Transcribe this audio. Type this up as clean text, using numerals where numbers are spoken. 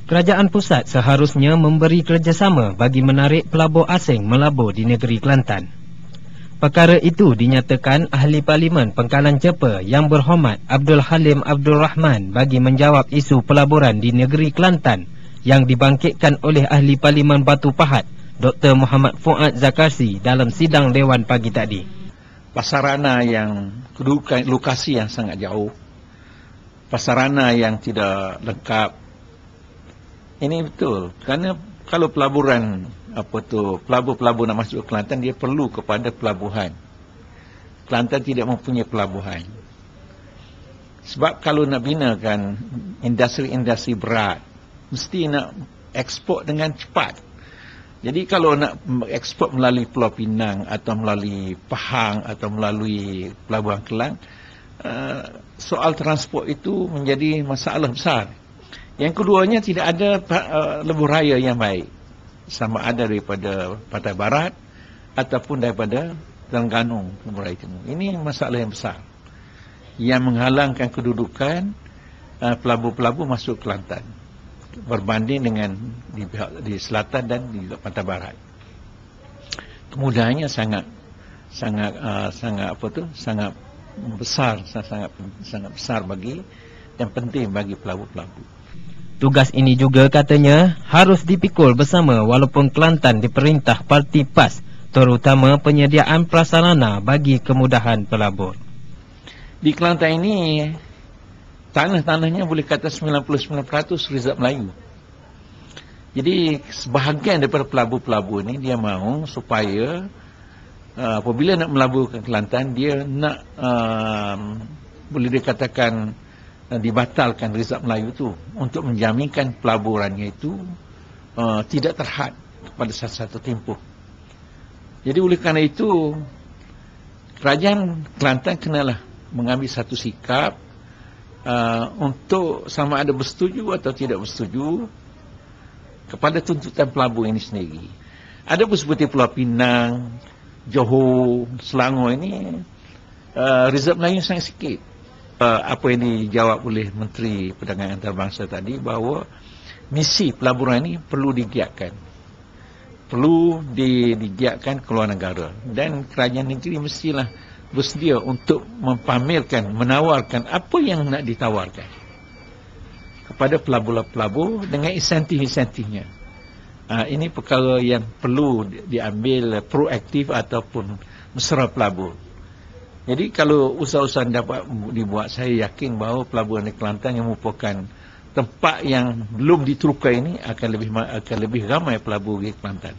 Kerajaan pusat seharusnya memberi kerjasama bagi menarik pelabur asing melabur di negeri Kelantan. Perkara itu dinyatakan Ahli Parlimen Pengkalan Cepa Yang Berhormat Abdul Halim Abdul Rahman bagi menjawab isu pelaburan di negeri Kelantan yang dibangkitkan oleh Ahli Parlimen Batu Pahat Dr. Muhammad Fuad Zakarsi dalam sidang Dewan pagi tadi. Prasarana yang kedudukan lokasi yang sangat jauh, prasarana yang tidak lengkap. Ini betul, kerana kalau pelaburan pelabur-pelabur nak masuk ke Kelantan, dia perlu kepada pelabuhan. Kelantan tidak mempunyai pelabuhan. Sebab kalau nak binakan industri-industri berat, mesti nak ekspor dengan cepat. Jadi kalau nak ekspor melalui Pulau Pinang atau melalui Pahang atau melalui Pelabuhan Kelang, soal transport itu menjadi masalah besar. Yang keduanya, tidak ada lebuh raya yang baik, sama ada daripada Pantai Barat ataupun daripada Terengganu lebuh raya timur. Ini masalah yang besar yang menghalangkan kedudukan pelabur-pelabur masuk Kelantan berbanding dengan di selatan dan di Pantai Barat. Kemudahannya sangat besar bagi dan penting bagi pelabur-pelabur. Tugas ini juga katanya harus dipikul bersama walaupun Kelantan diperintah Parti PAS, terutama penyediaan prasarana bagi kemudahan pelabur. Di Kelantan ini, tanah-tanahnya boleh kata 99% Rizab Melayu. Jadi sebahagian daripada pelabur-pelabur ini dia mahu supaya apabila nak melabur ke Kelantan, dia nak boleh dikatakan dibatalkan Rizab Melayu itu untuk menjaminkan pelaburannya itu tidak terhad pada satu tempoh. Jadi oleh kerana itu, kerajaan Kelantan kenalah mengambil satu sikap untuk sama ada bersetuju atau tidak bersetuju kepada tuntutan pelabur ini sendiri. Ada pun seperti Pulau Pinang, Johor, Selangor ini Rizab Melayu sangat sikit. Apa yang dijawab oleh Menteri Perdagangan Antarabangsa tadi, bahawa misi pelaburan ini perlu digiatkan, digiatkan ke luar negara, dan kerajaan negeri mestilah bersedia untuk mempamerkan, menawarkan apa yang nak ditawarkan kepada pelabur-pelabur dengan insentif-insentifnya. Ini perkara yang perlu diambil proaktif ataupun mesra pelabur. Jadi kalau usaha-usaha dapat dibuat, saya yakin bahawa pelaburan di Kelantan yang merupakan tempat yang belum diterukai ini akan lebih ramai pelabur di Kelantan.